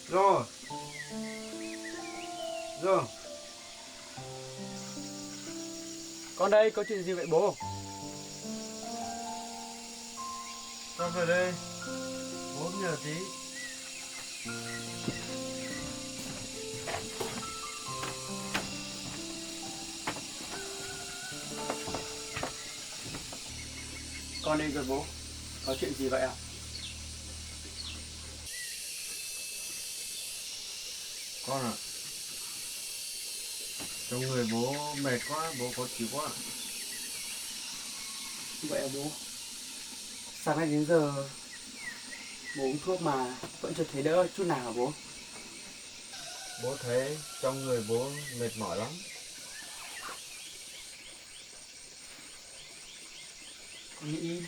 Rồi, rồi. Con đây, có chuyện gì vậy bố? Con về đây. Bố nhờ tí. Con đây rồi bố. Có chuyện gì vậy ạ? Con ạ. Trong người bố mệt quá, bố khó chịu quá. Vậy à bố? Sáng nay đến giờ bố uống thuốc mà vẫn chưa thấy đỡ chút nào hả bố? Bố thấy trong người bố mệt mỏi lắm. Con nghĩ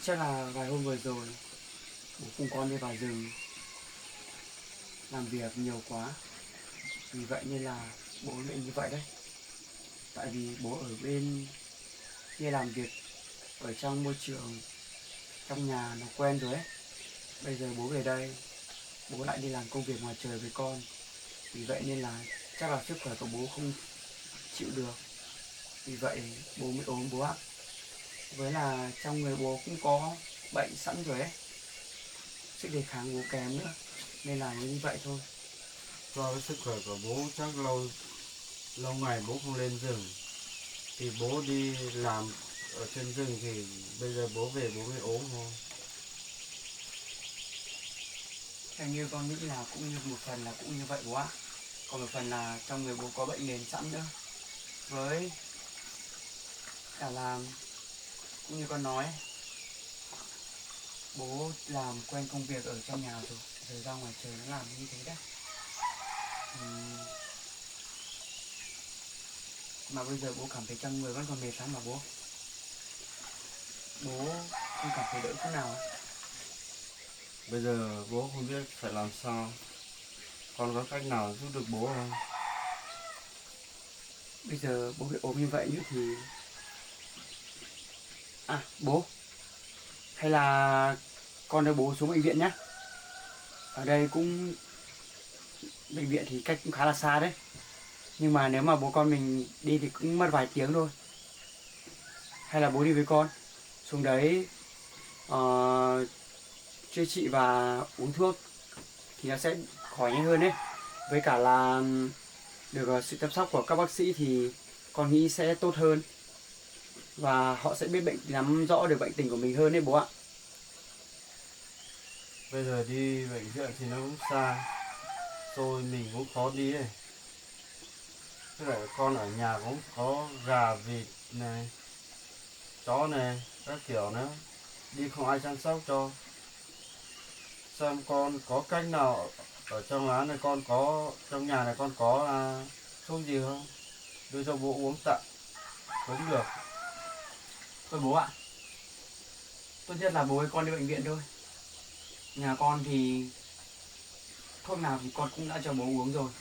chắc là vài hôm vừa rồi bố cùng con đi vào rừng làm việc nhiều quá, vì vậy nên là bố lại như vậy đấy. Tại vì bố ở bên kia làm việc ở trong môi trường trong nhà nó quen rồi ấy, bây giờ bố về đây bố lại đi làm công việc ngoài trời với con, vì vậy nên là chắc là sức khỏe của bố không chịu được, vì vậy bố mới ốm bố ạ. Với là trong người bố cũng có bệnh sẵn rồi ấy, sức đề kháng bố kém nữa, nên là như vậy thôi. Do cái sức khỏe của bố chắc lâu lâu ngày bố không lên rừng. Thì bố đi làm ở trên rừng thì bây giờ bố về bố mới ốm thôi. Theo như con nghĩ là cũng như một phần là cũng như vậy bố ạ, còn một phần là trong người bố có bệnh nền sẵn nữa, với cả là cũng như con nói, bố làm quen công việc ở trong nhà rồi, giờ ra ngoài trời nó làm như thế đấy. Mà bây giờ bố cảm thấy trong người vẫn còn mệt lắm mà bố không cảm thấy đỡ chút nào ấy. Bây giờ bố không biết phải làm sao. Con có cách nào giúp được bố không? Bây giờ bố bị ốm như vậy nữa thì bố hay là con đưa bố xuống bệnh viện nhé. Ở đây cũng bệnh viện thì cách cũng khá là xa đấy, nhưng mà nếu mà bố con mình đi thì cũng mất vài tiếng thôi. Hay là bố đi với con xuống đấy chữa trị và uống thuốc thì nó sẽ khỏi nhanh hơn đấy. Với cả là được sự chăm sóc của các bác sĩ thì con nghĩ sẽ tốt hơn, và họ sẽ biết nắm rõ được bệnh tình của mình hơn đấy bố ạ. Bây giờ đi bệnh viện thì nó cũng xa, rồi mình cũng khó đi ấy. Thế lại con ở nhà cũng có gà vịt này, chó này, các kiểu nữa, đi không ai chăm sóc cho. Xem con có cách nào ở trong lán này, con có trong nhà này con có thuốc gì không, đưa cho bố uống tạm cũng được. Thôi bố ạ, tốt nhất là bố với con đi bệnh viện thôi. Nhà con thì thuốc nào thì con cũng đã cho bố uống rồi.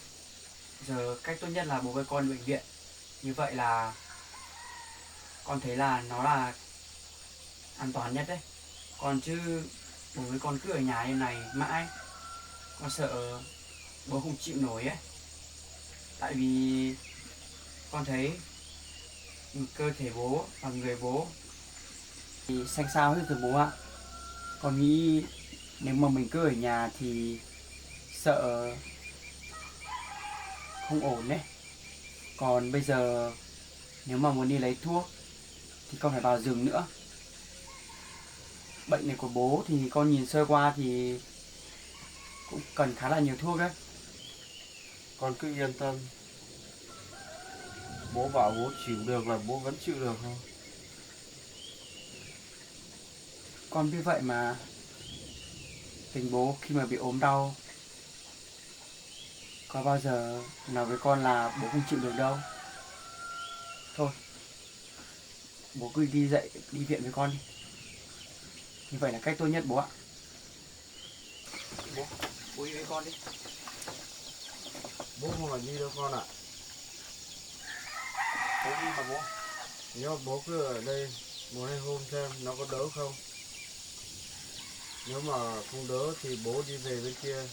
Giờ cách tốt nhất là bố với con đi bệnh viện. Như vậy là con thấy là nó là an toàn nhất đấy. Còn chứ bố với con cứ ở nhà như này mãi, con sợ bố không chịu nổi ấy. Tại vì con thấy cơ thể bố và người bố thì xanh xao hết rồi bố ạ. Con nghĩ nếu mà mình cứ ở nhà thì sợ không ổn đấy. Còn bây giờ nếu mà muốn đi lấy thuốc thì con phải vào rừng nữa. Bệnh này của bố thì con nhìn sơ qua thì cũng cần khá là nhiều thuốc đấy. Con cứ yên tâm, bố bảo bố chịu được là bố vẫn chịu được thôi. Con biết vậy mà, tình bố khi mà bị ốm đau có bao giờ nói với con là bố không chịu được đâu. Thôi, bố cứ đi dậy, đi viện với con đi. Như vậy là cách tốt nhất bố ạ. Bố đi với con đi. Bố không phải đi đâu con ạ. Bố đi mà bố. Nếu bố cứ ở đây một hai hôm xem nó có đỡ không. Nếu mà không đỡ thì bố đi về bên kia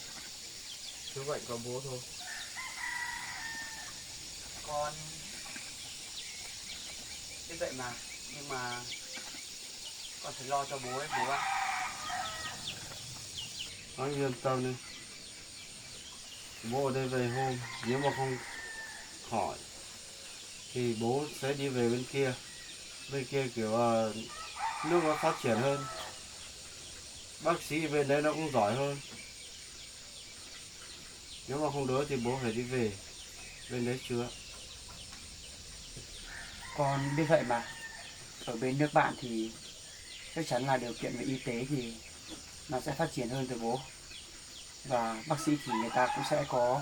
chữa bệnh cho bố thôi. Con biết vậy mà, nhưng mà con phải lo cho bố ấy bố ạ. Anh yên tâm đi. Bố ở đây vài hôm, nếu mà không khỏi thì bố sẽ đi về bên kia. Bên kia kiểu nước nó phát triển hơn. Bác sĩ bên đấy nó cũng giỏi hơn. Nếu mà không đỡ thì bố phải đi về bên đấy chữa. Con biết vậy mà. Ở bên nước bạn thì chắc chắn là điều kiện về y tế thì nó sẽ phát triển hơn từ bố. Và bác sĩ thì người ta cũng sẽ có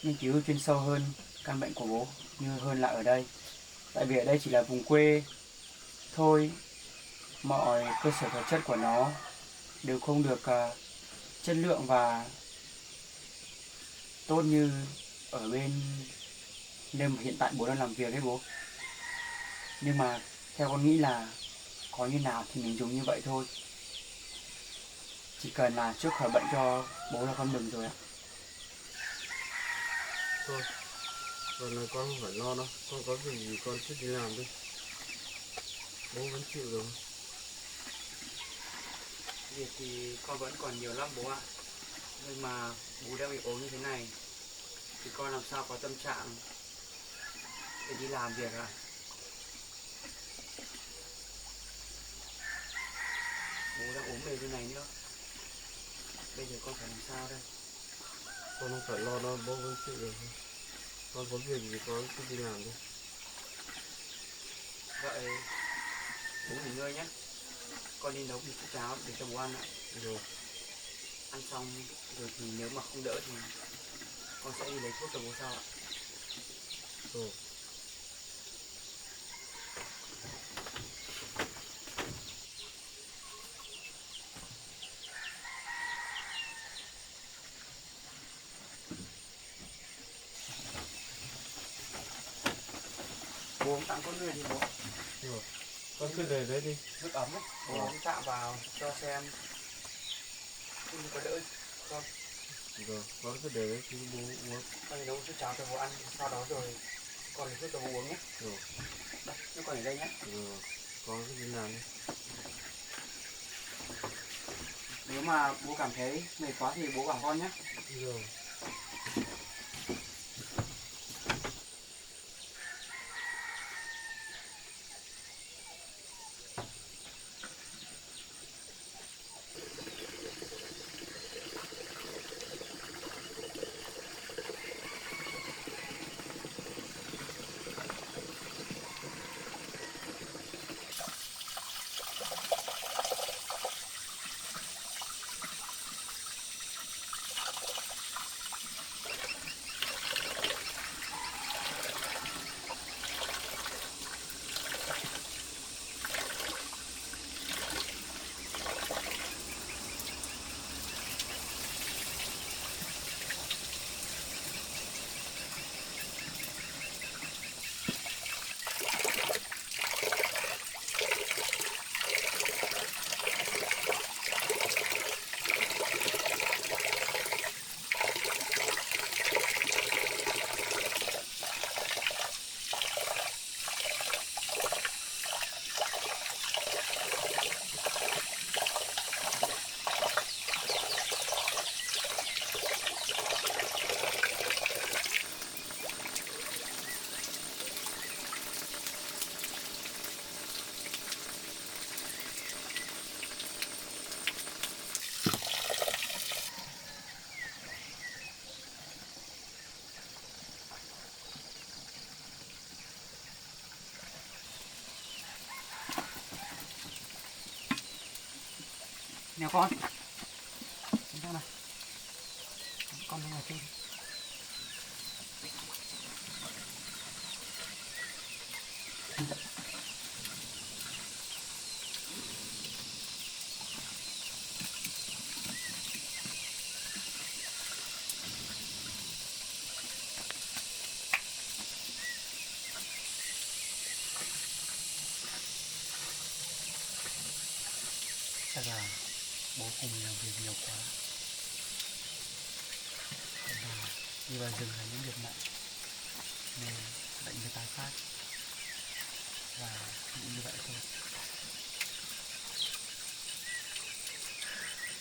nghiên cứu chuyên sâu hơn căn bệnh của bố như hơn là ở đây. Tại vì ở đây chỉ là vùng quê thôi, mọi cơ sở vật chất của nó đều không được chất lượng và tốt như ở bên nơi mà hiện tại bố đang làm việc đấy bố. Nhưng mà theo con nghĩ là có như nào thì mình dùng như vậy thôi. Chỉ cần là trước khỏi bệnh cho bố là con mừng rồi ạ. Thôi, lần này con không phải lo đâu. Con có việc gì con cứ đi làm đi. Bố vẫn chịu rồi. Việc thì con vẫn còn nhiều lắm bố ạ. Nhưng mà bố đang bị ốm như thế này thì con làm sao có tâm trạng để đi làm việc ạ. Bố đang ốm về thế này nữa. Bây giờ con phải làm sao đây? Con không phải lo đâu, bố vẫn chịu được. Con có việc gì con cứ đi làm đi. Vậy bố nghỉ ngơi nhé. Con đi nấu một chút cháo để cho bố ăn ạ. Rồi, Ăn xong rồi thì nếu mà không đỡ thì con sẽ đi lấy thuốc cho bố sau ạ. rồi. Bố tặng con người đi bố. Rồi. Con cứ để đấy đi. Nước ấm ấy. Bố chạm vào cho xem không có đỡ không. Rồi, con cứ để đấy chứ bố uống. Con đi nấu một chút cháo cho bố ăn. Sau đó rồi con lấy thuốc cho bố uống nhé. Rồi, Đây, nó còn ở đây nhé. rồi. Con cứ đi làm đi. Nếu mà bố cảm thấy mệt quá thì bố bảo con nhé. Rồi. Nè con. Chúng ta này. Con đang ở trên. Chắc là bố cùng mình làm việc nhiều quá, và đi vào rừng là những việc nặng nên bệnh mới tái phát, và nghĩ như vậy thôi.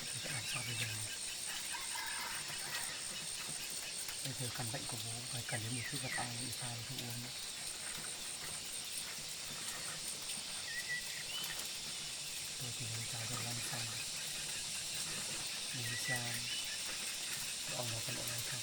Thì sẽ làm sao bây giờ nhỉ? Bây giờ căn bệnh của bố phải cần đến một chút vật ăn để pha với thuốc uống nữa. Tôi thì lấy trái đầu lăn xanh, mình xem ông nó có lỗi hay không.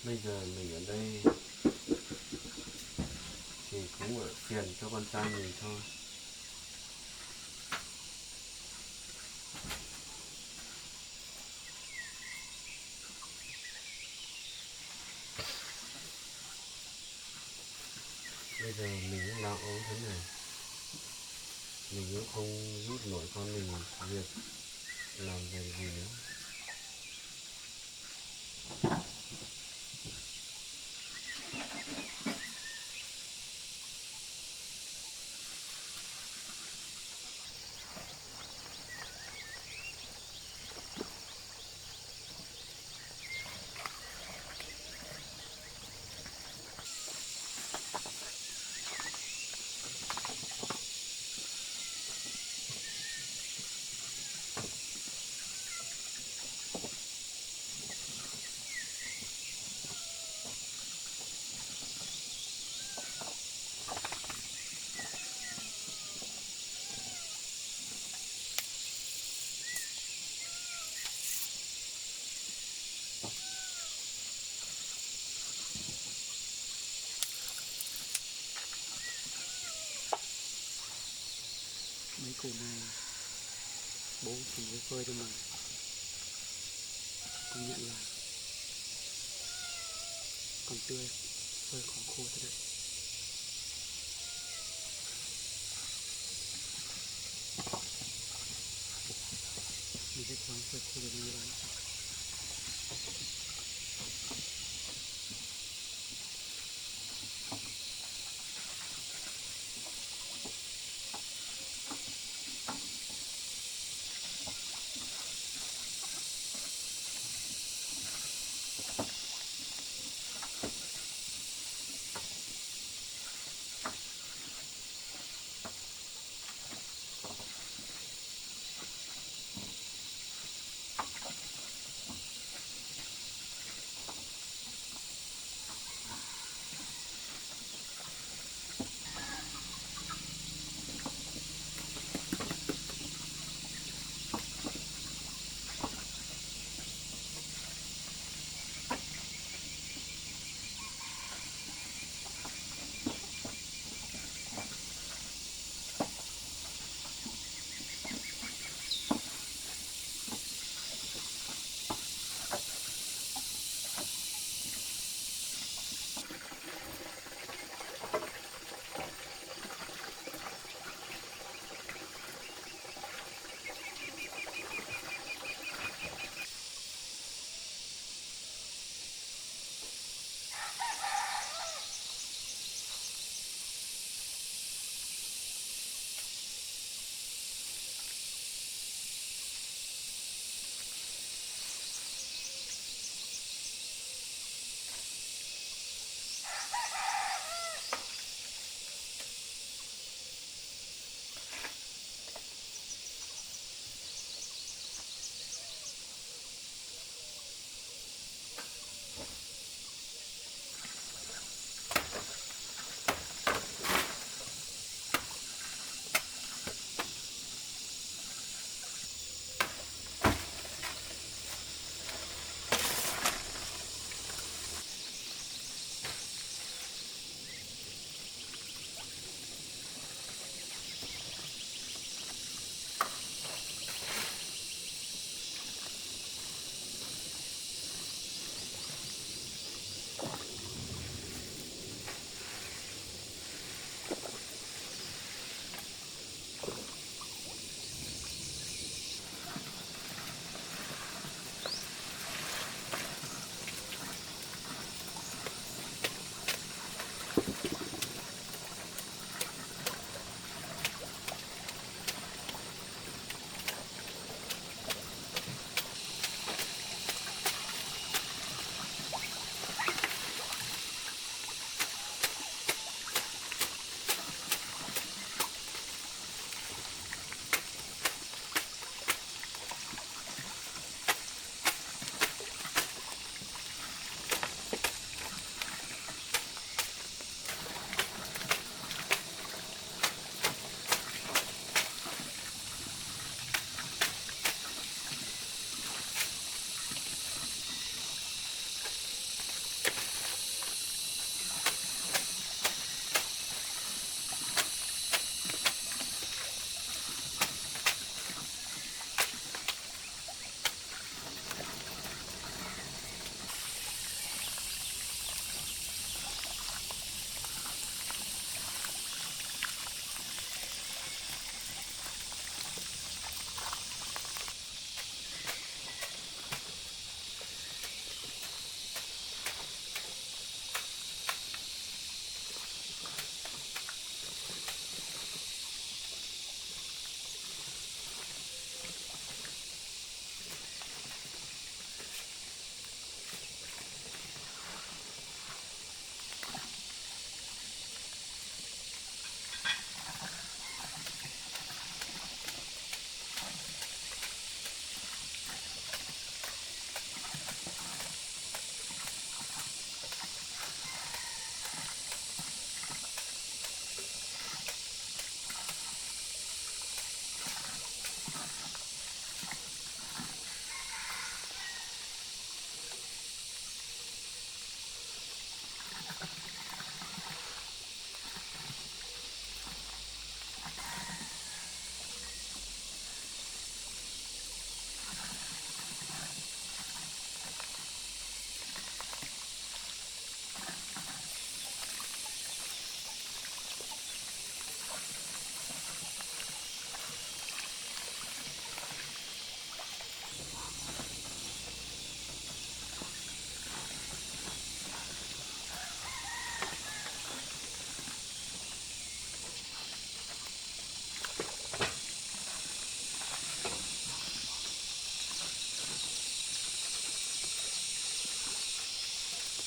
Bây giờ mình ở đây thì cũng ở phiền cho con trai mình thôi. Bây giờ mình cũng đang ốm thế này, mình cũng không giúp nổi con mình việc làm việc gì nữa. Mấy củ này bố chỉ với phơi thôi mà, công nhận là còn tươi, phơi còn khô thế đấy. Mình sẽ khoáng phơi khô rồi đi bán.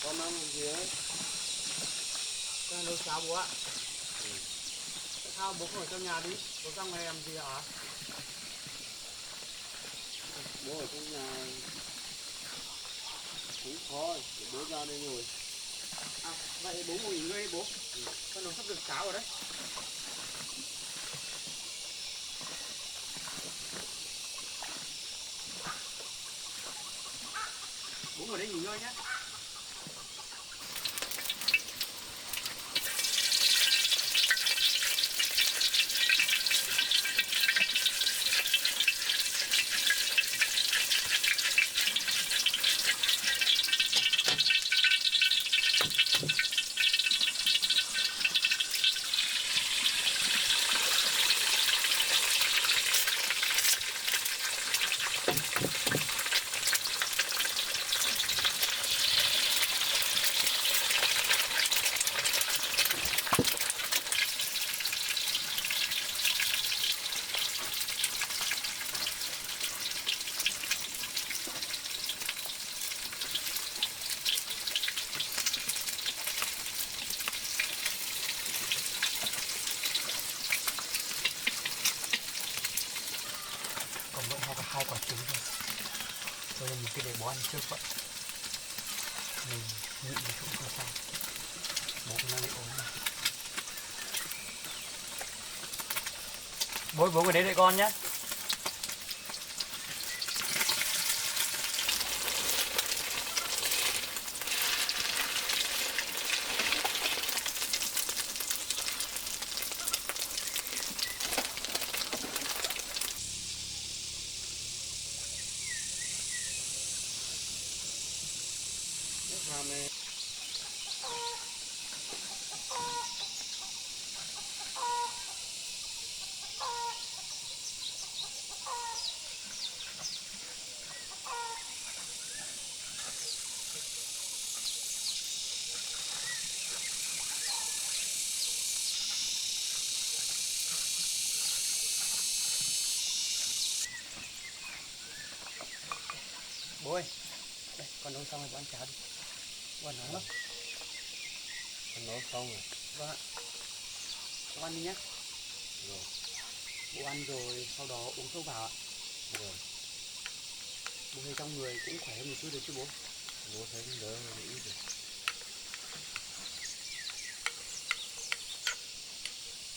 con ăn gì ấy. Cái nấu cháo bố ạ. Sao bố không ở trong nhà đi? Bố ra ngoài làm gì hả? Bố ở trong nhà cũng khó, để bố ra đây ngồi. À, vậy bố ngồi nghỉ ngơi đi bố. Con nấu sắp được cháo rồi đấy. Bố ngồi đây nghỉ ngơi nhé. Còn vẫn có 2 quả trứng thôi. Bây giờ mình cứ để bố ăn trước vậy. Mình nhịn một chút không sao. Bố cũng đang bị ốm này. Bố ngồi đấy đợi con nhé. Ramen. Bố ơi, đây con nấu xong rồi bố ăn cháo đi. Bố ăn nóng lắm. Con nấu xong rồi. Vâng ạ. Bố ăn đi nhé. Rồi. Bố ăn rồi sau đó uống thuốc vào ạ. Rồi. Bố thấy trong người cũng khỏe hơn một chút rồi chứ bố. Bố thấy cũng đỡ hơn ít rồi.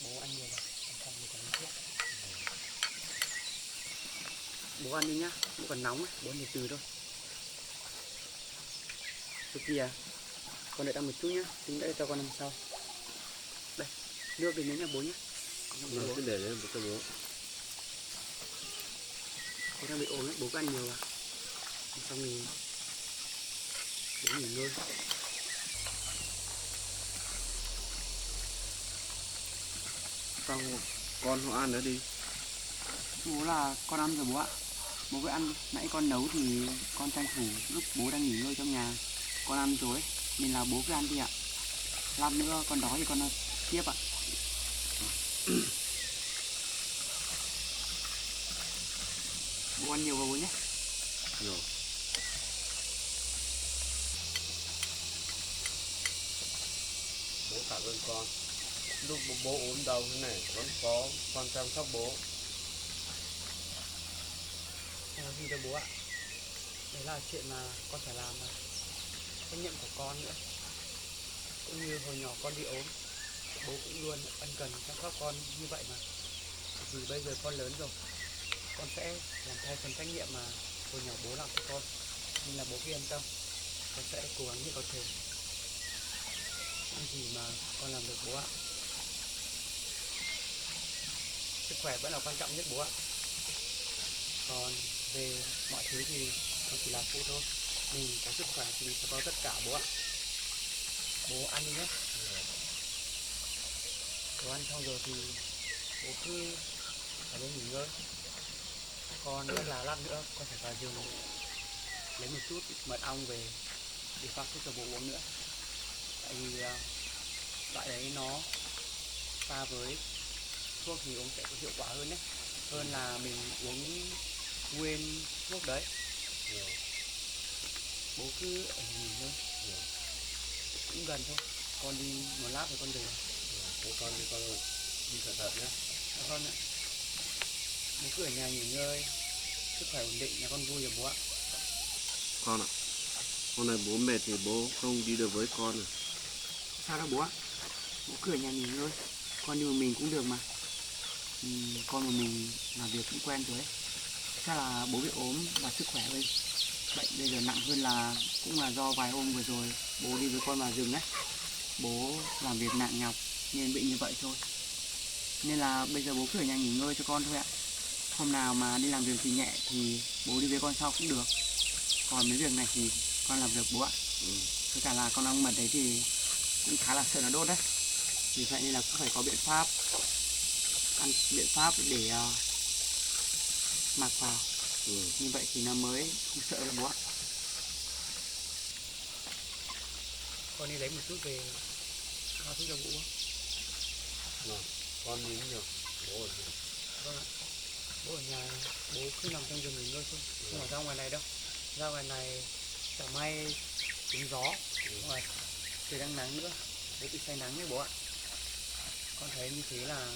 Bố ăn nhiều vào, ăn xong rồi còn uống thuốc. Bố ăn đi nhá, bố còn nóng ấy, bố ăn từ từ thôi. Từ kìa, con đợi tao một chút nhá, tính đợi cho con ăn sau. Đây, nước đi nhá bố nhé. Rồi cứ để đấy cho bố. Bố đang bị ốm ấy, bố cứ ăn nhiều à. Ăn xong thì bố nghỉ ngơi. Xong rồi. Con không ăn nữa đi. Bố là con ăn rồi bố ạ. Bố cứ ăn đi. Nãy con nấu thì con tranh thủ lúc bố đang nghỉ ngơi trong nhà. Con ăn rồi nên là bố cứ ăn đi ạ. Lát nữa con đói thì con ăn tiếp ạ. Bố ăn nhiều vào bố nhé. Rồi. Bố cảm ơn con. Lúc bố ốm đau thế này vẫn có con chăm sóc bố. Không có gì đâu bố ạ. Đấy là chuyện mà con phải làm mà. Trách nhiệm của con nữa. Cũng như hồi nhỏ con bị ốm, bố cũng luôn ân cần chăm sóc con như vậy mà. Vì bây giờ con lớn rồi, con sẽ làm theo phần trách nhiệm mà hồi nhỏ bố làm cho con. Nên là bố cứ yên tâm, con sẽ cố gắng như có thể. Những gì mà con làm được bố ạ. Sức khỏe vẫn là quan trọng nhất bố ạ. Còn về mọi thứ thì nó chỉ là phụ thôi. Mình có sức khỏe thì sẽ có tất cả bố ạ. Bố ăn đi nhé. Bố ăn xong rồi thì bố cứ ở đây nghỉ ngơi. Con chắc là lát nữa con phải vào giường lấy một chút mật ong về để pha thuốc cho bố uống nữa. Tại vì loại đấy nó pha với thuốc thì uống sẽ có hiệu quả hơn đấy, hơn là mình uống nguyên thuốc đấy. Bố cứ ở nghỉ ngơi. cũng gần thôi, con đi một lát rồi con về. Bố con đi cẩn thận nhé. Dạ con ạ, bố cứ ở nhà nghỉ ngơi, sức khỏe ổn định là con vui rồi bố ạ. Con ạ, hôm nay bố mệt thì bố không đi được với con rồi. Sao đâu bố ạ, bố cứ ở nhà nghỉ ngơi, con đi một mình cũng được mà. Con một mình làm việc cũng quen rồi ấy. Chắc là bố bị ốm và sức khỏe bệnh bây giờ nặng hơn là cũng là do vài hôm vừa rồi bố đi với con vào rừng ấy, bố làm việc nặng nhọc nên bị như vậy thôi. Nên là bây giờ bố cứ ở nhà nghỉ ngơi cho con thôi ạ. Hôm nào mà đi làm việc gì nhẹ thì bố đi với con sau cũng được. Còn mấy việc này thì con làm được bố ạ. Với cả là con ong mật đấy thì cũng khá là sợ nó đốt đấy. Vì vậy nên là cũng phải có biện pháp, ăn biện pháp để mặc vào. Như vậy thì nó mới không sợ được bố ạ. Con đi lấy một chút về pha thuốc cho bố. Con đi nhiều, bố ở nhà. Vâng ạ. Bố ở nhà, bố cứ nằm trong giường nghỉ ngơi thôi, không phải ra ngoài này đâu. Ra ngoài này chả may trúng gió, mà trời đang nắng nữa, bố bị say nắng đấy bố ạ. Con thấy như thế là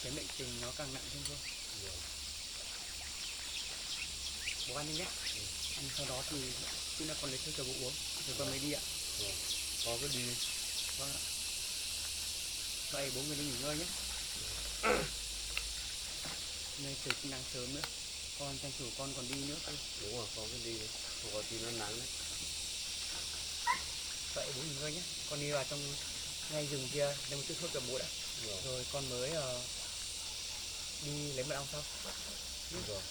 cái bệnh tình nó càng nặng hơn thôi. Bố ăn đi nhé. Ăn sau đó thì khi nào con lấy thuốc cho bố uống, rồi con mới đi ạ. Con cứ đi. Vâng ạ. Vậy bố người đi nghỉ ngơi nhé. Nay trời cũng nắng sớm nữa, con tranh thủ con còn đi nữa cơ. Đúng rồi, con cứ đi, không có tí nó nắng đấy. Vậy bố nghỉ ngơi nhé, con đi vào trong ngay rừng kia lấy một chút thuốc cho bố đã. Rồi con mới đi lấy mật ong sau. Đúng rồi.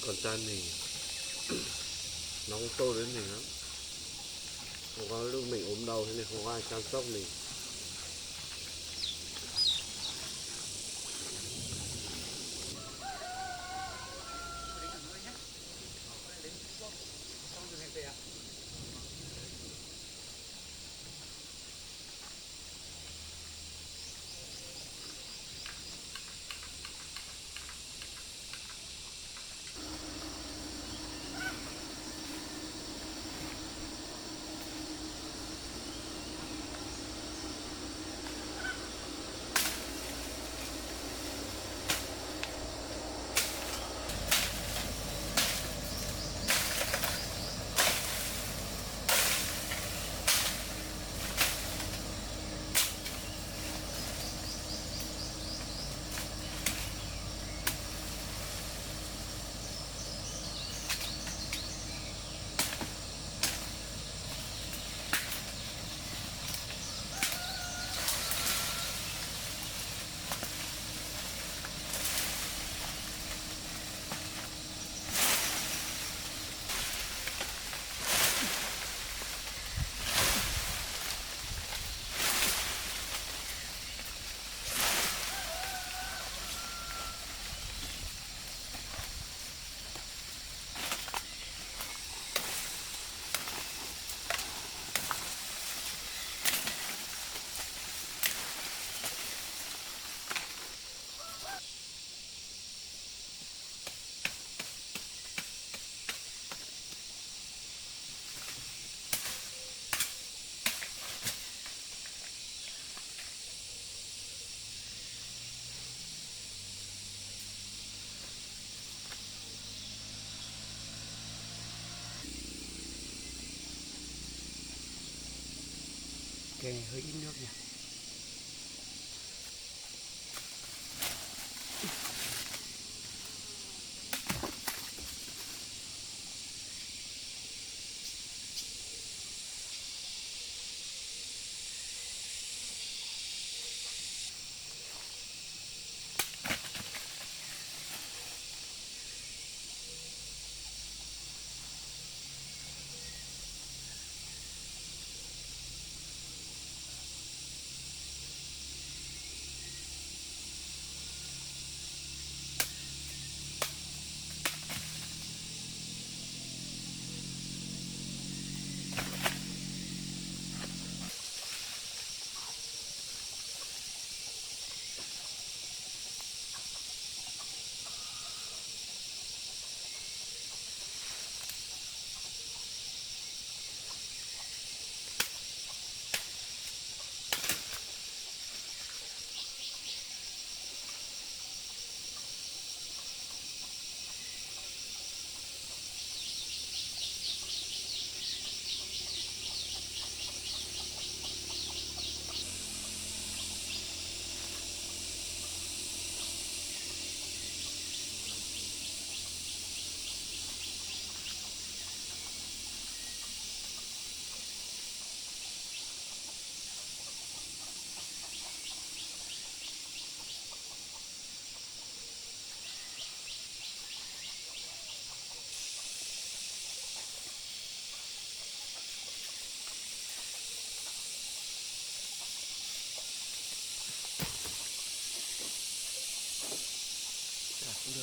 Con trai mình nó cũng tốt đến mình lắm. Không có lúc mình ốm đau thế này không có ai chăm sóc mình. Kè hơi ít nước nhỉ.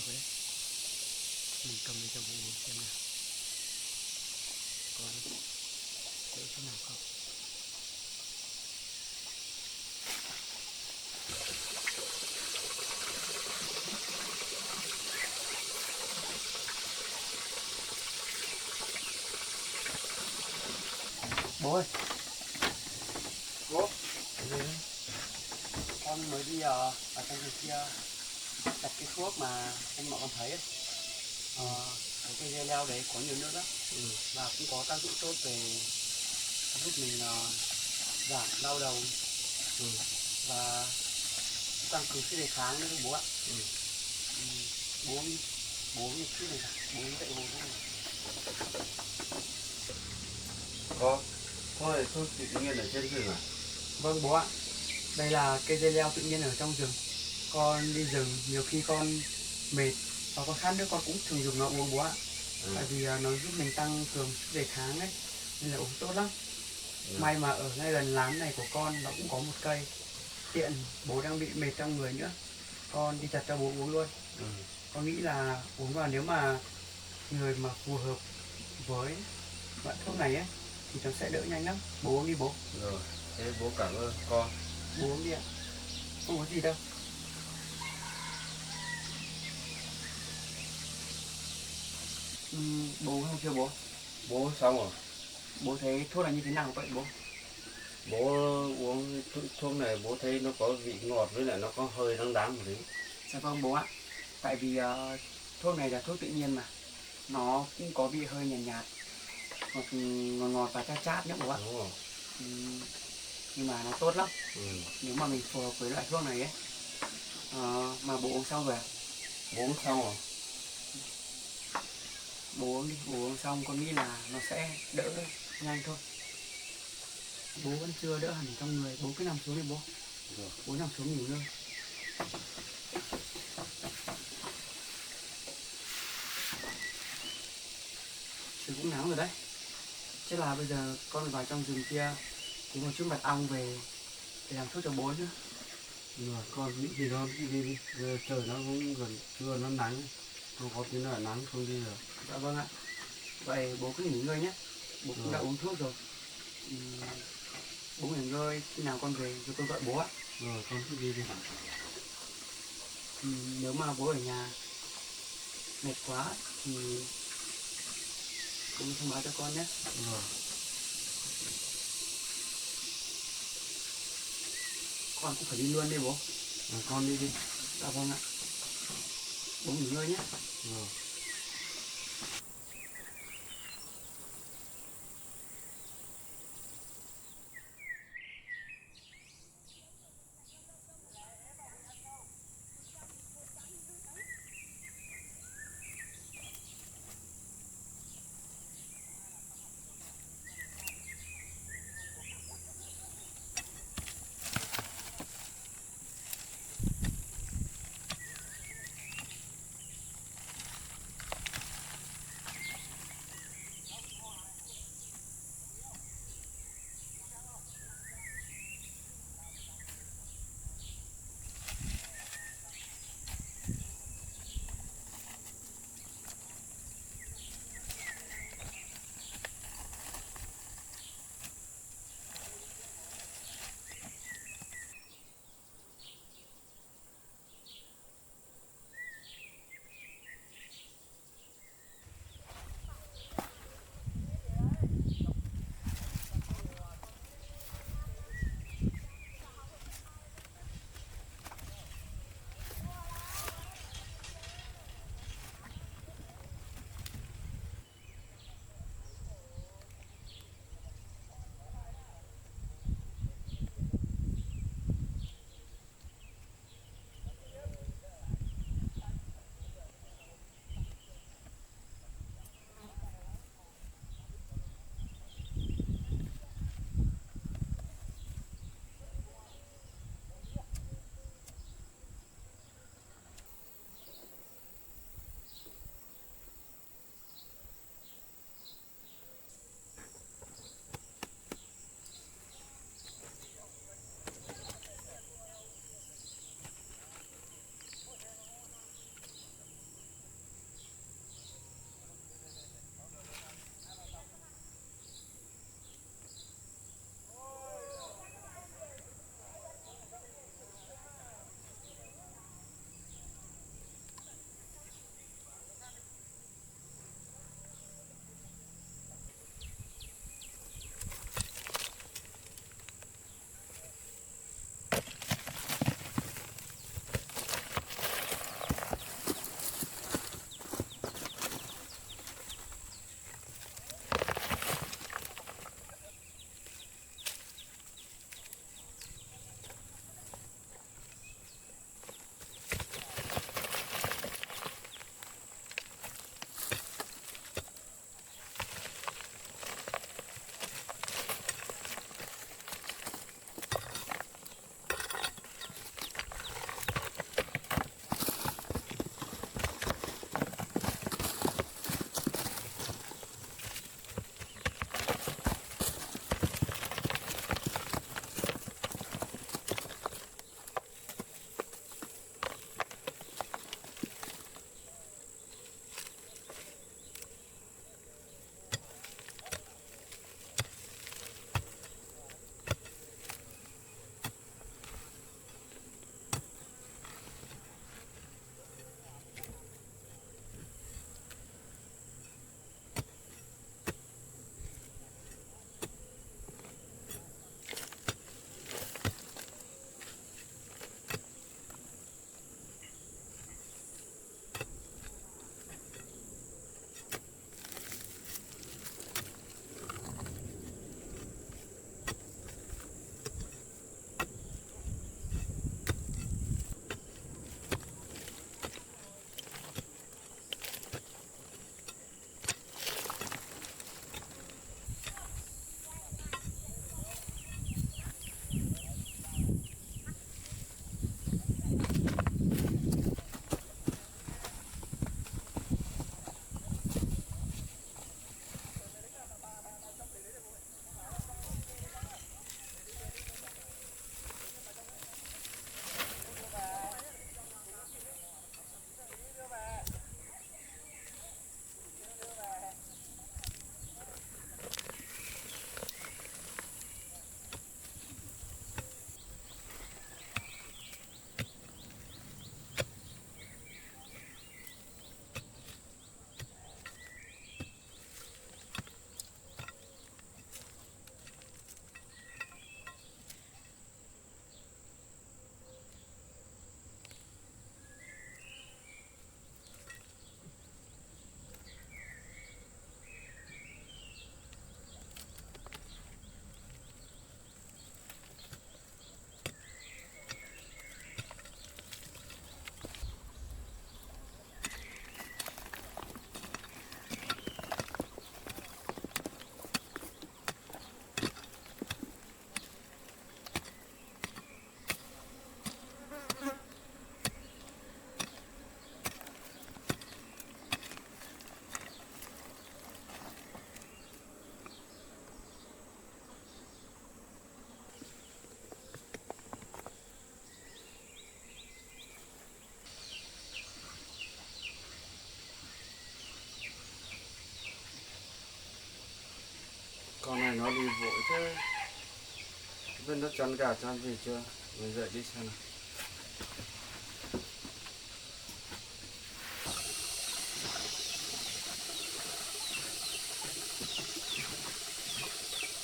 rồi đấy. Mình cầm lên cho bố uống xem nào. Có đỡ chỗ nào không? Bố ơi, bố, con mới đi ở trong cái kia đặt cái thuốc mà anh mọi con thấy ấy. Cái cây dây leo đấy có nhiều nước đó, và cũng có tác dụng tốt về giúp mình giảm đau đầu và tăng cường sức đề kháng nữa bố ạ. Bố bố như sức đề kháng, bố dạy bố thế này. Có này thuốc tự nhiên ở trên rừng à? Vâng bố ạ, đây là cây dây leo tự nhiên ở trong rừng. Con đi rừng nhiều khi con mệt và con khát nước con cũng thường dùng nó uống bố ạ. Tại vì nó giúp mình tăng cường sức đề kháng ấy, nên là uống tốt lắm. May mà ở ngay gần lán này của con nó cũng có một cây, tiện bố đang bị mệt trong người nữa, con đi chặt cho bố uống luôn. Con nghĩ là uống vào nếu mà người mà phù hợp với loại thuốc này ấy thì nó sẽ đỡ nhanh lắm. Bố uống đi bố. Rồi, thế bố cảm ơn con. Bố uống đi ạ, không có gì đâu. Bố uống chưa bố? Bố xong rồi. Bố thấy thuốc là như thế nào vậy bố? Bố uống thuốc này bố thấy nó có vị ngọt với lại nó có hơi đắng đắng một tí. Dạ vâng bố ạ. Tại vì thuốc này là thuốc tự nhiên mà, nó cũng có vị hơi nhạt nhạt, ngọt ngọt và chát chát nữa bố ạ. Đúng rồi. Nhưng mà nó tốt lắm. Nếu mà mình phù hợp với loại thuốc này ấy. Mà bố uống xong rồi à? Bố uống xong rồi. Bố uống đi, bố uống xong con nghĩ là nó sẽ đỡ nhanh thôi. Bố vẫn chưa đỡ hẳn trong người, bố cứ nằm xuống đi bố. Rồi. Bố nằm xuống nghỉ ngơi. Trời cũng nắng rồi đấy. Chắc là bây giờ con vào trong rừng kia tìm một chút mật ong về để làm thuốc cho bố nữa. Rồi, con nghĩ thì nó đi đi. Giờ trời nó cũng gần trưa nó nắng. Không có tí nào nắng không đi được. Dạ vâng ạ. Vậy bố cứ nghỉ ngơi nhé. Bố cũng đã uống thuốc rồi. Bố nghỉ ngơi, khi nào con về rồi con gọi bố ạ. Rồi, con cứ đi đi. Nếu mà bố ở nhà mệt quá thì cũng thông báo cho con nhé. Rồi. Con cũng phải đi luôn đi bố. Rồi, con đi đi. Dạ vâng ạ. Bố nghỉ ngơi nhé. Rồi. Con này nó đi vội thế. Bên nó chăn gà chăn gì chưa? Mình dậy đi xem nào.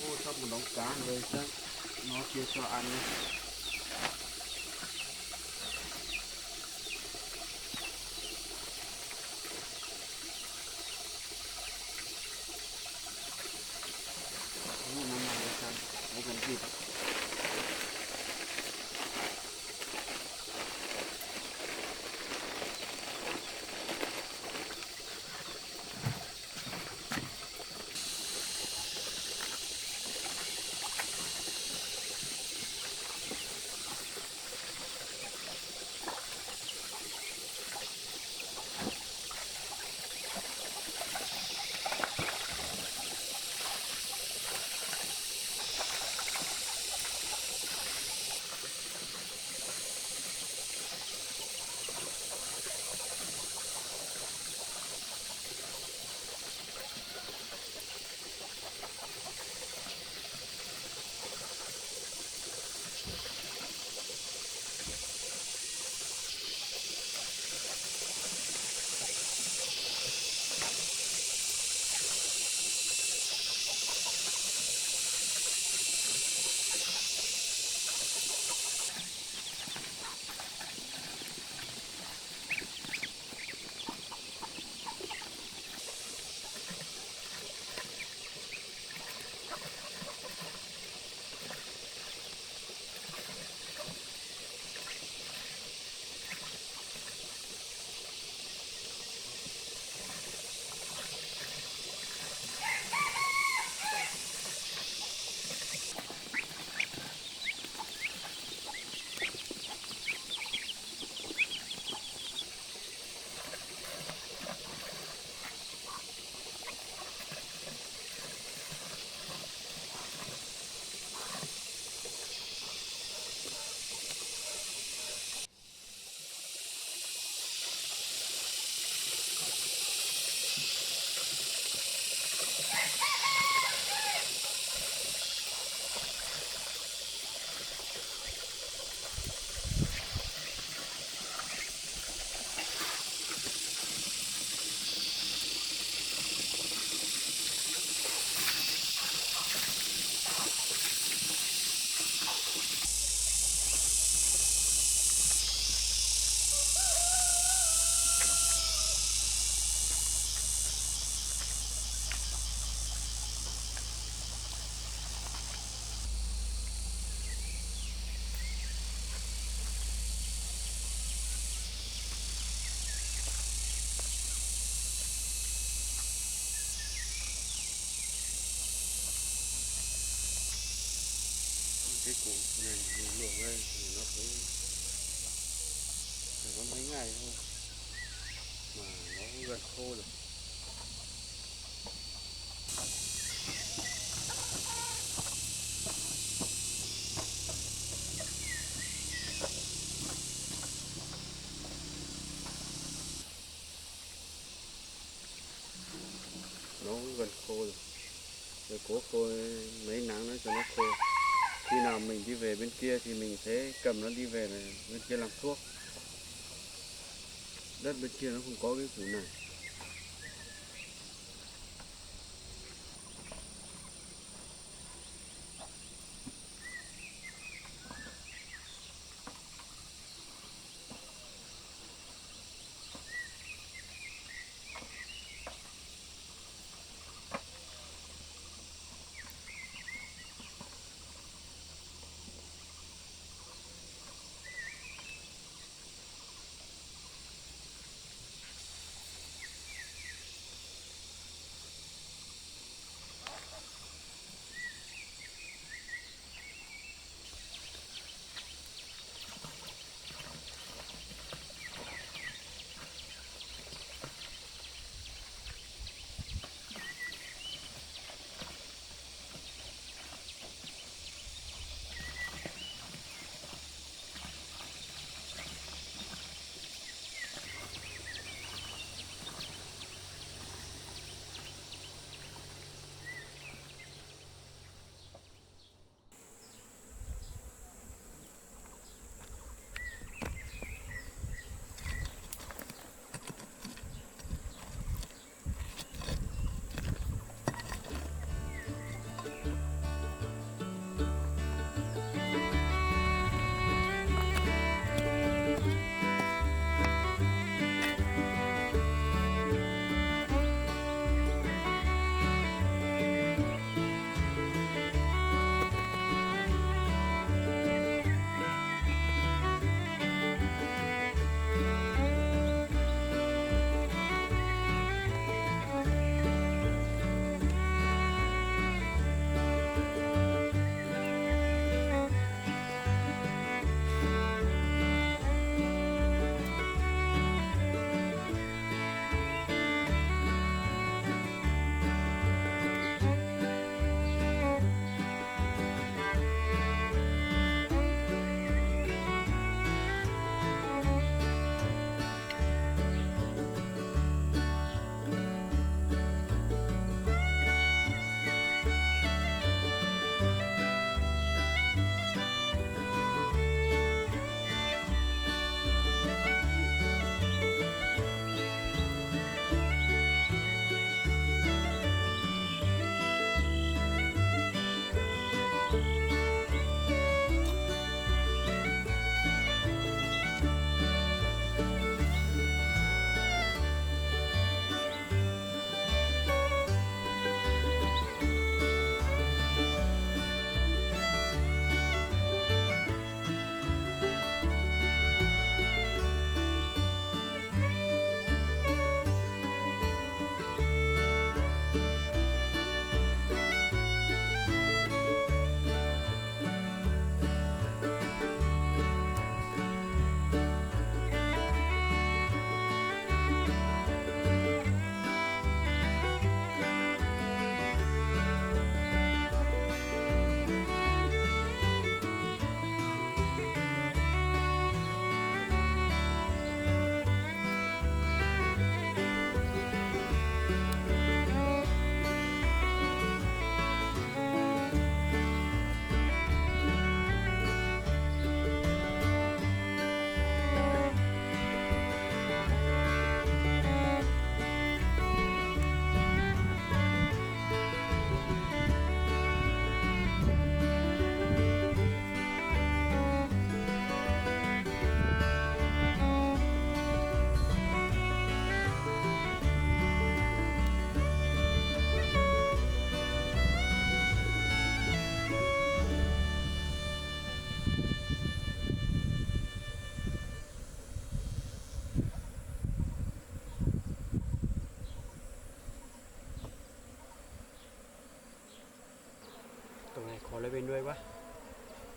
Ô, sắp một đống cá ở đây chắc nó chia cho ăn đấy. Nó nằm đây xem, nó gần gì đấy. Cái củ này mình luộc lên thì nó cũng chỉ có mấy ngày thôi mà nó cũng gần khô rồi. Nó cũng gần khô rồi. Rồi cố khô mấy nắng nữa cho nó khô. Khi nào mình đi về bên kia thì mình sẽ cầm nó đi về này, bên kia làm thuốc. Đất bên kia nó không có cái củ này.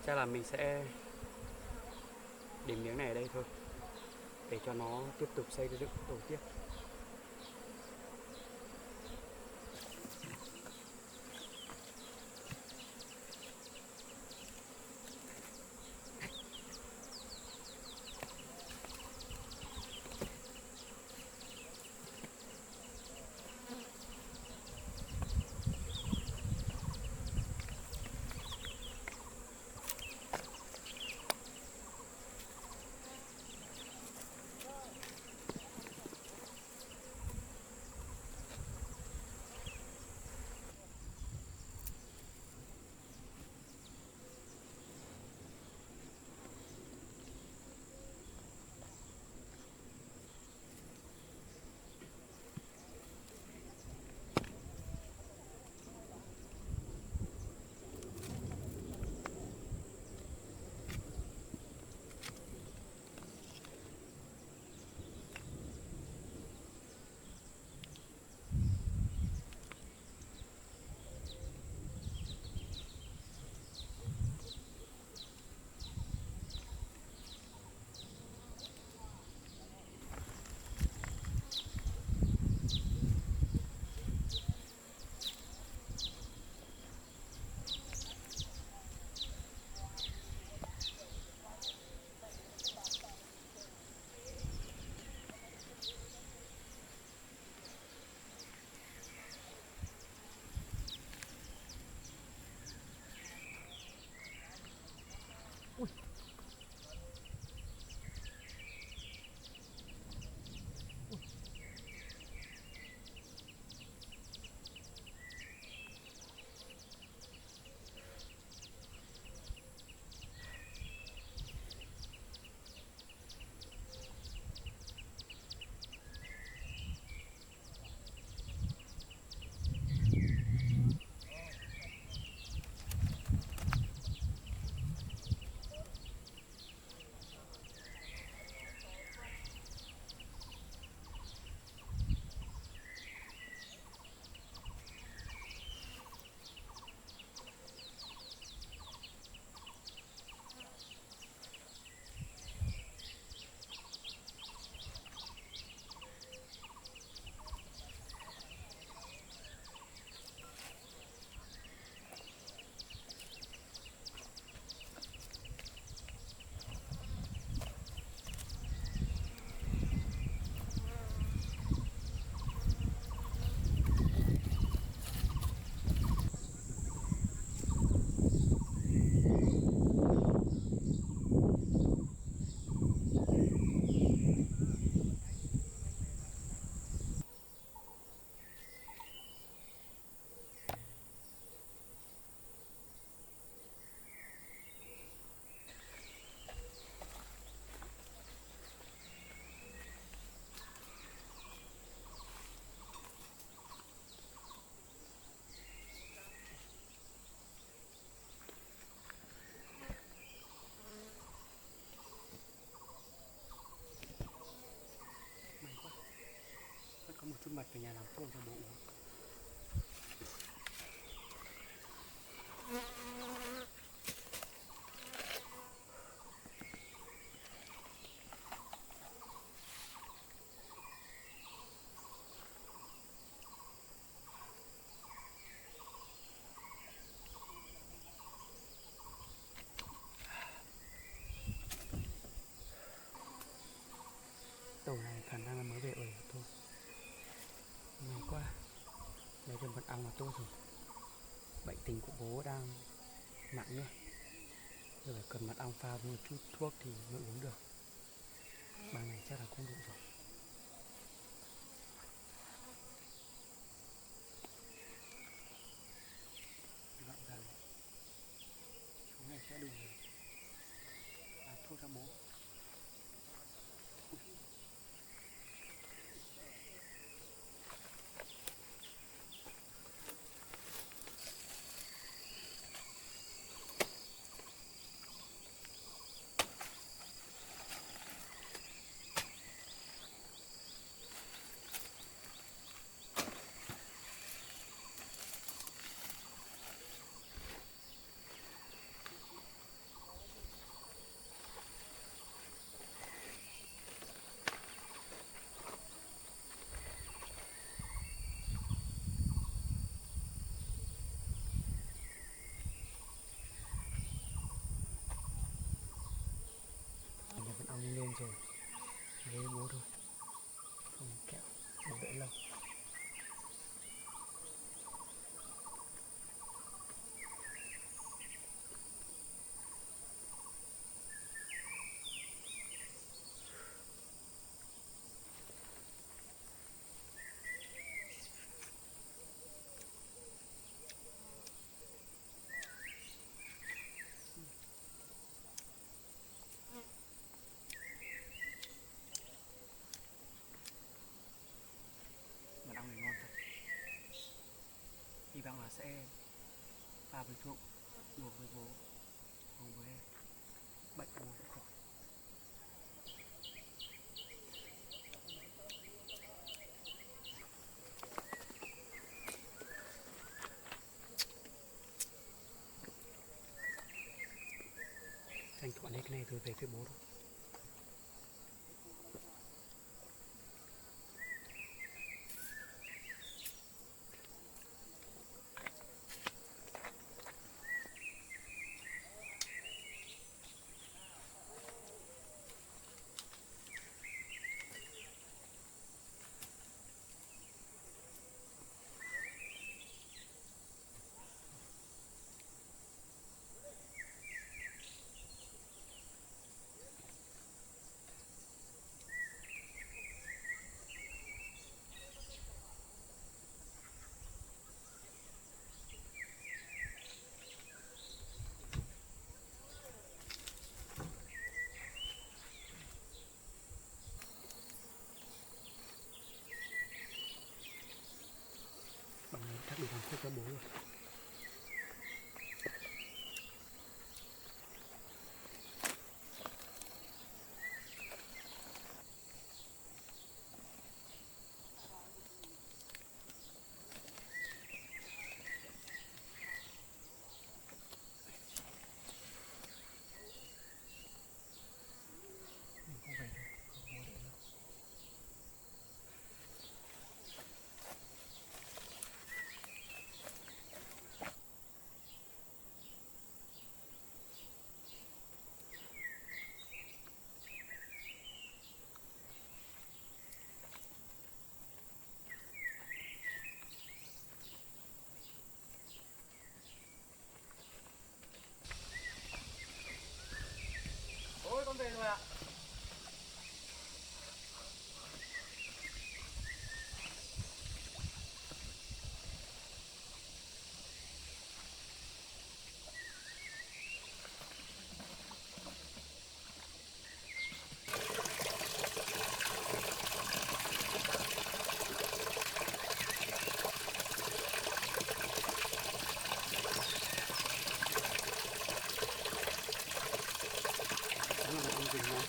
Chắc là mình sẽ để miếng này ở đây thôi để cho nó tiếp tục xây dựng tổ tiếp. Có một chút mật về nhà làm thuốc cho bố uống. Tổ này khả năng là mới về ở thôi. May quá, lấy được mật ong là tốt rồi. Bệnh tình của bố đang nặng nữa, giờ phải cần mật ong pha với một chút thuốc thì mới uống được. Bằng này chắc là cũng đủ rồi. Gọn ra này, chú này sẽ đủ thuốc cho bố. sẽ pha với thuốc uống với bố cùng với bệnh bố sẽ khỏi. Tranh thủ lấy cái này rồi về với bố thôi. Bằng này chắc được làm thuốc cho bố rồi. Mình không về đâu, không bố để đâu. Ôi con về rồi ạ. Đúng là con rừng này.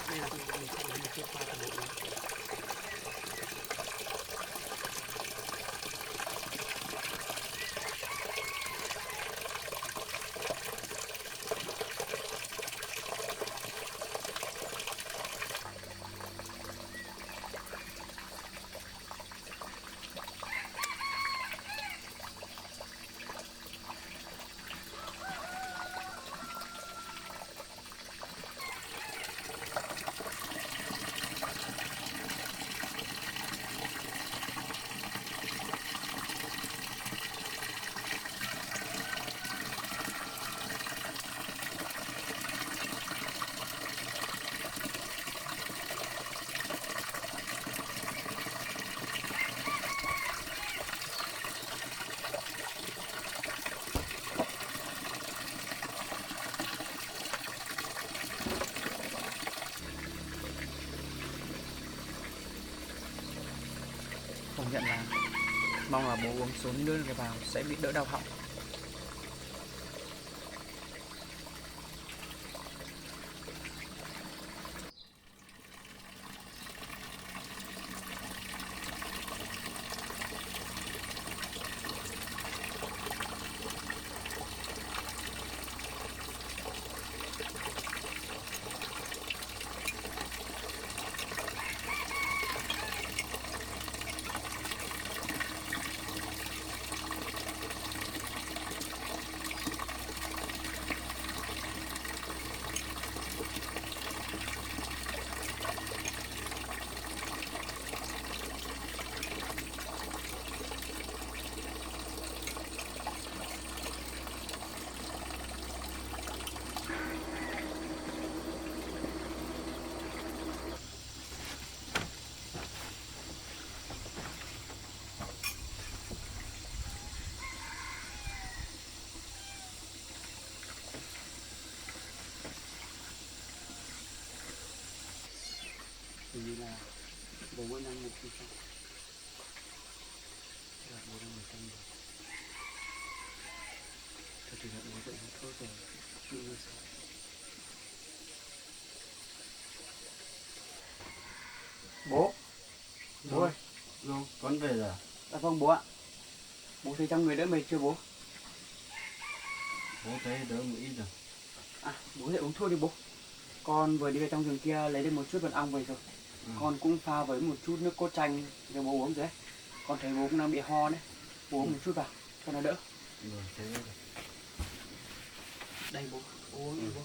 Đây là mình sẽ lấy một chiếc pha của bố. Công nhận là mong là bố uống số nước này vào sẽ bị đỡ đau họng. Vì là bố vẫn đang ngủ thì sao? là bố đang 100 rồi. Thôi thì là bố dậy hết thôi rồi. Nghỉ ngơi sao? Bố, bố ơi. Đâu, con về rồi. Dạ vâng bố ạ. Bố thấy trong người đỡ mệt chưa bố? Bố thấy đỡ một ít rồi. À, bố dậy uống thuốc đi bố. Con vừa đi vào trong rừng kia lấy được một chút mật ong về rồi. Ừ. Con cũng pha với một chút nước cốt chanh cho bố uống rồi đấy. Con thấy bố cũng đang bị ho đấy. Bố uống một chút vào cho nó đỡ. Rồi, thế rồi. Đây bố, bố uống đi bố.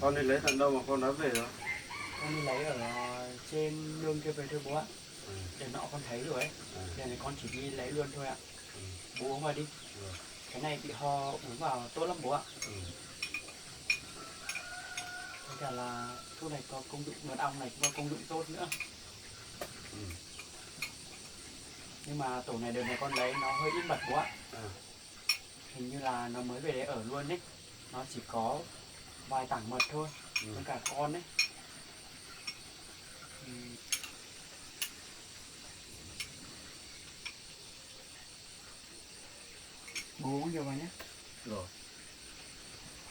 Con đi lấy thằng đâu mà con đã về rồi? Con đi lấy ở trên nương kia về thôi bố ạ. Ừ. Để nọ con thấy rồi ấy. Ừ. Giờ này con chỉ đi lấy luôn thôi ạ. Ừ. Bố uống vào đi. Rồi. Cái này bị ho uống vào tốt lắm bố ạ. Ừ. Với cả là thuốc này có công dụng, mật ong này cũng có công dụng tốt nữa. Ừ. Nhưng mà tổ này đợt này con lấy nó hơi ít mật bố ạ. À. Hình như là nó mới về đấy ở luôn đấy. Nó chỉ có vài tảng mật thôi. Ừ. Với cả con đấy. Bố uống nhiều vào nhé. Rồi.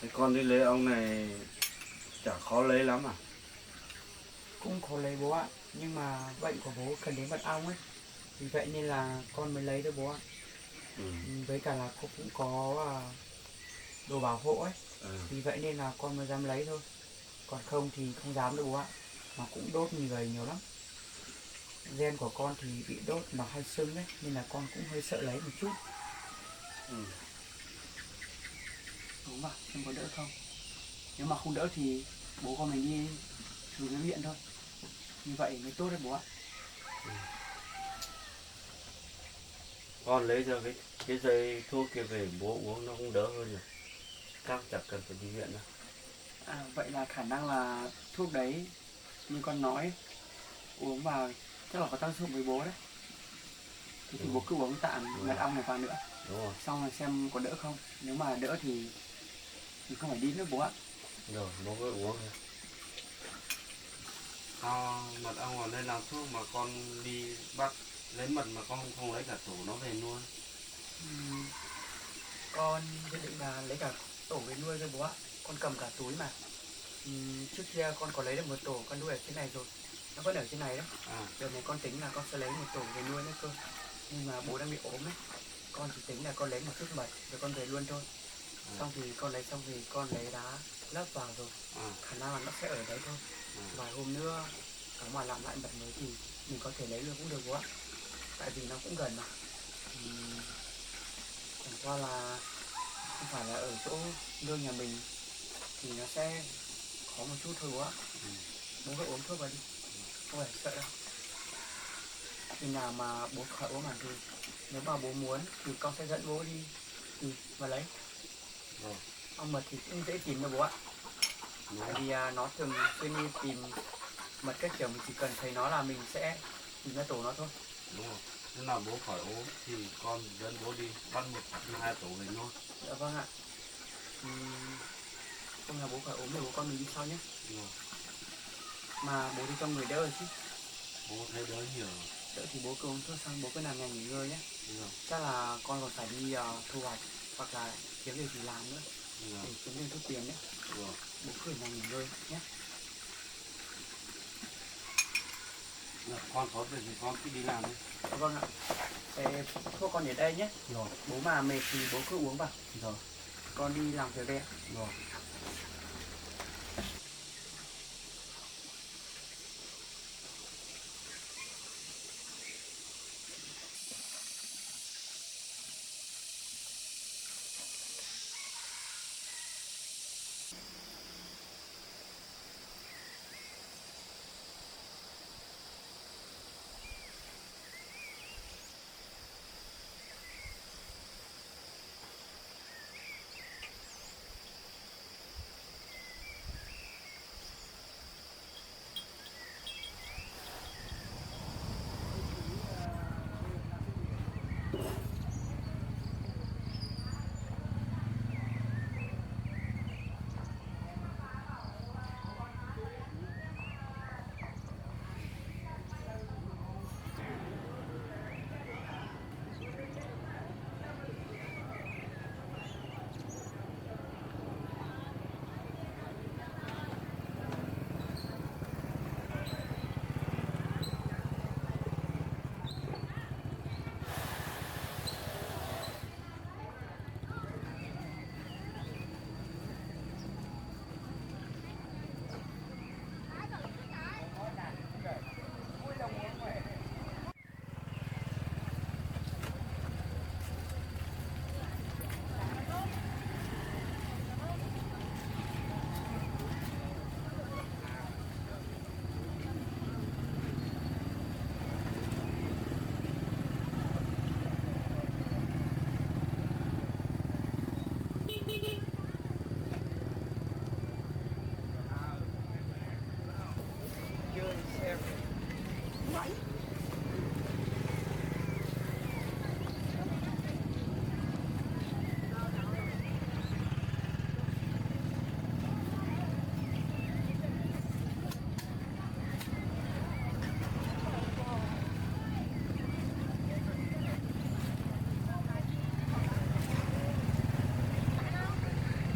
Thế con đi lấy ong này chả khó lấy lắm à? Cũng khó lấy bố ạ. Nhưng mà bệnh của bố cần đến mật ong ấy. Vì vậy nên là con mới lấy thôi bố ạ. Ừ. Với cả là cũng có đồ bảo hộ ấy. Ừ. Vì vậy nên là con mới dám lấy thôi. Còn không thì không dám đâu bố ạ. Nó cũng đốt mình gầy nhiều lắm. Gen của con thì bị đốt nó hay sưng đấy. Nên là con cũng hơi sợ lấy một chút. Ừ. Đúng vào, xem có đỡ không. Nếu mà không đỡ thì bố con mình đi thử cái viện thôi. Như vậy mới tốt đấy bố ạ. Con lấy cho cái dây thuốc kia về bố uống nó cũng đỡ hơn rồi. Chắc chẳng cần phải đi viện đâu. À, vậy là khả năng là thuốc đấy như con nói uống vào chắc là có tác dụng với bố đấy. Thế thì bố cứ uống tạm mật ong này vào nữa. Đúng rồi. Xong rồi xem có đỡ không. Nếu mà đỡ thì không phải đi nữa bố ạ. Rồi, bố cứ uống thôi. Mật ong vào đây làm thuốc mà con đi bắt lấy mật mà con không lấy cả tổ nó về nuôi. Con dự định là lấy cả tổ về nuôi thôi bố ạ. Con cầm cả túi mà. Trước kia con có lấy được một tổ con nuôi ở trên này rồi. Nó vẫn ở trên này đấy. À. Đợt này con tính là con sẽ lấy một tổ về nuôi nữa cơ. Nhưng mà bố đang bị ốm ấy. Con chỉ tính là con lấy một chút mật rồi con về luôn thôi. Xong thì con lấy xong thì con lấy đá lấp vào rồi. Khả năng là nó sẽ ở đấy thôi. Vài hôm nữa nếu mà làm lại mật mới thì mình có thể lấy luôn cũng được bố ạ. Tại vì nó cũng gần mà. Chẳng qua là không phải là ở chỗ nương nhà mình thì nó sẽ khó một chút thôi bố ạ. Bố cứ uống thuốc vào đi, không phải sợ đâu. Khi nào mà bố khỏi uống hẳn thì nếu mà bố muốn thì con sẽ dẫn bố đi và lấy. Ong mật thì cũng dễ tìm thôi bố ạ. Tại vì nó thường xuyên đi tìm mật các kiểu, mình chỉ cần thấy nó là mình sẽ tìm ra tổ nó thôi. Đúng rồi. Nếu nào bố khỏi ốm thì con dẫn bố đi bắt một hoặc hai tổ về nuôi. Dạ vâng ạ. Hôm nào bố khỏi ốm thì bố con mình đi sau nhé. Mà bố đi trong người đỡ rồi chứ. Bố thấy đỡ nhiều. Đỡ thì bố cứ uống thuốc xong bố cứ nằm nhà nghỉ ngơi nhé. Chắc là con còn phải đi thu hoạch hoặc là kiếm việc gì làm nữa để kiếm thêm chút tiền nhé. Bố cứ nằm nghỉ ngơi nhé. Con có việc thì con cứ đi làm đi. Vâng ạ. Thế thuốc con để đây nhé. Rồi. Bố mà mệt thì bố cứ uống vào. Rồi. Con đi làm việc đây ạ. Rồi. Chơi xem máy.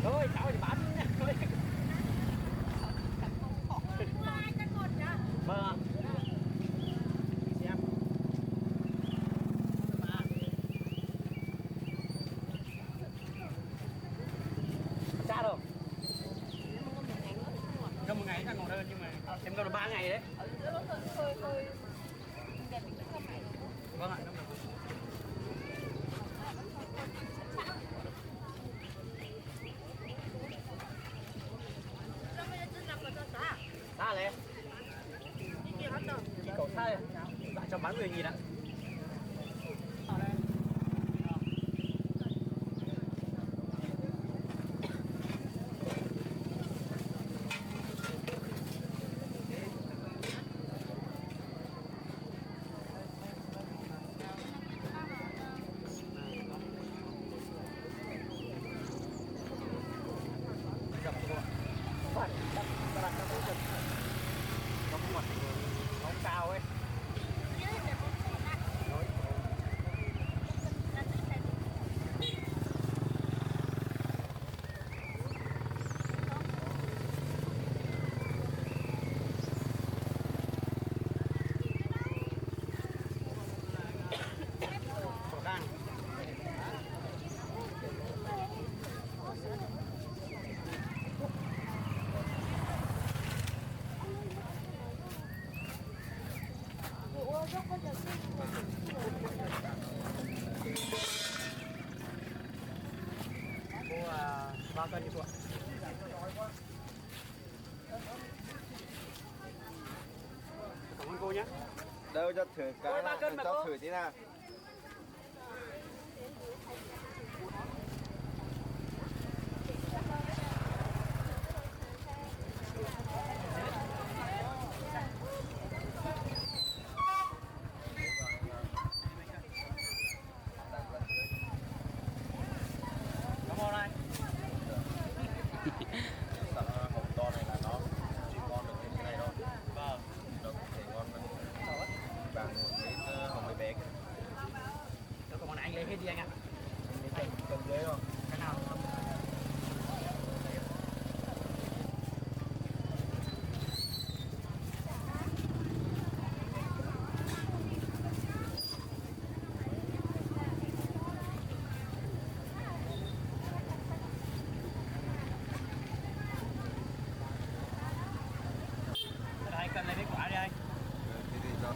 Thôi cháu thì bán thôi. Vâng ạ. Xem. Xa rồi. Trong một ngày chắc ngồi hơn nhưng mà em ngồi được 3 ngày đấy. Vâng ạ. Xa đấy. Chị cậu xa rồi. Dạ cho bán người nhìn ạ. Phải đặt nó cũng giật. Nó cũng mặt nó cao ấy. Khẩu đang. Cô 3 cân như cô ạ. Cảm ơn cô nhé. Đâu cho thử Ôi, cái 3 cân mà cho cô. thử tí nào. Cảm ơn anh. Hồng to này là nó chỉ ngon được như thế này thôi. Vâng. Nó không thể ngon bằng hồng mấy bé kia. Được, còn anh lấy hết đi anh ạ. Cần ghế không? Cái nào? Đây, cần lấy mấy quả đi anh. Thì cho.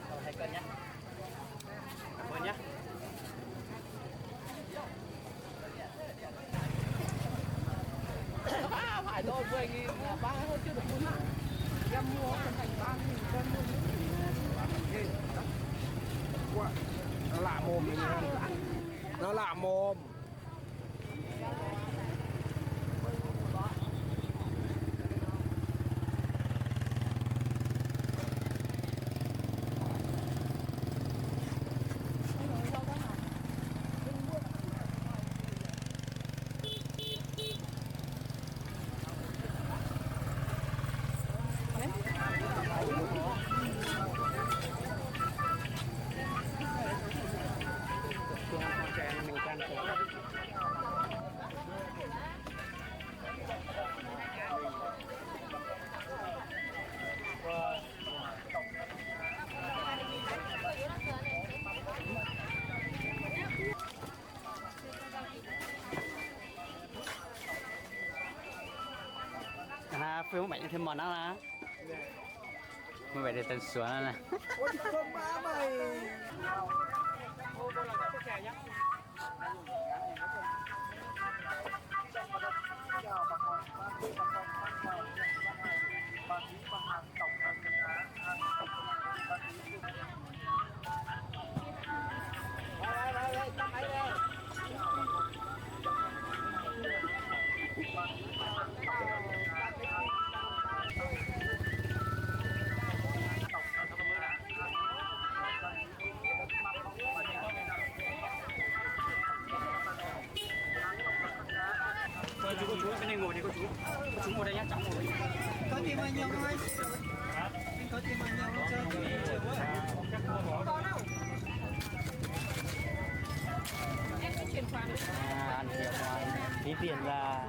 Rồi, 2 cân nhé. Cảm ơn nhé. Phải rồi 10.000 ba hơn chưa được 4 em mua thành 3.000 con mua nó lạ mồm này, nó lạ mồm. Phương bạn thêm món nào nè. ไม่ไปได้ตันสวนแล้วนะ Con má mày. chú bên đây ngồi đi cô chú ngồi đây nhá cháu ngồi Có tìm anh nhau thôi. Anh có tìm anh nhau không chơi chơi quá. Em sẽ chuyển khoản. ăn nhiều tí tiền ra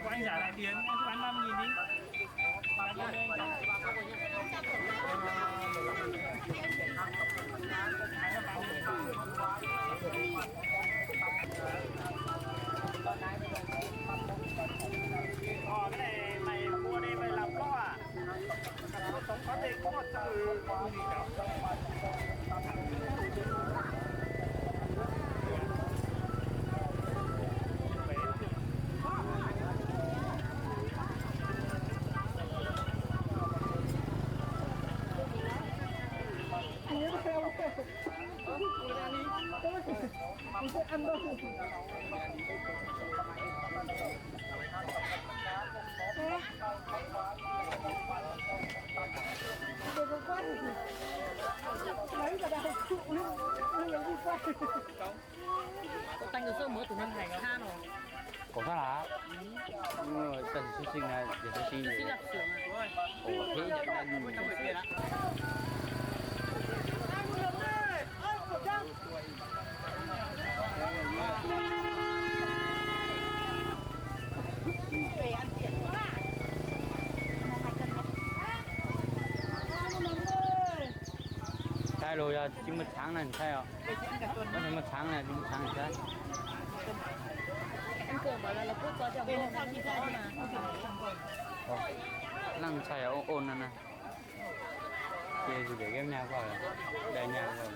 Của anh trả lại tiền, em cứ bán 30.000 đi. Bán đây anh trả. Cái này mày mua đi mày làm lo à? Sống có tiền có một từ. Có tăng được số mới từ ngân hàng tha rồi. cổ sao lá tần xuất sinh này để xuất sinh Xin lập xưởng à? cổ thế nhận là Về ăn tiền quá. sai rồi à chỉ một tháng này sai ạ có thể một tháng này một tháng này sai Anh Cường bảo là cứ có chồng không sao chị ra đi mà. năng sai ở ôn này nè kia gì để game nhà qua rồi đây nhà rồi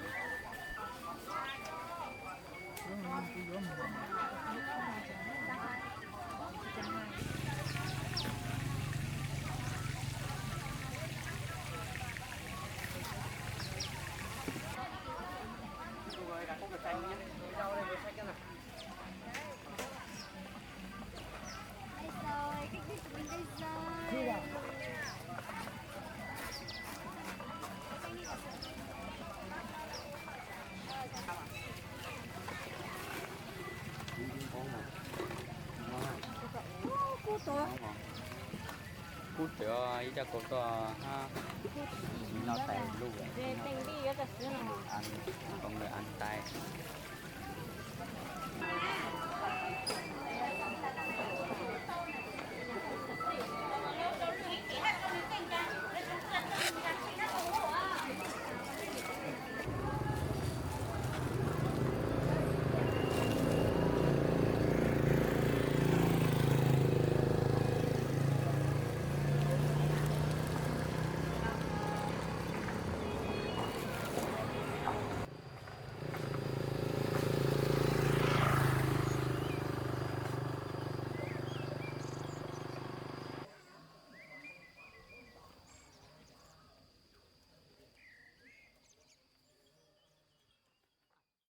Đây rồi, cách đi của mình đây rồi. cút cho ý cho cút to ha nó tèm luôn Về tình đi cái gì nào. ăn con người ăn tay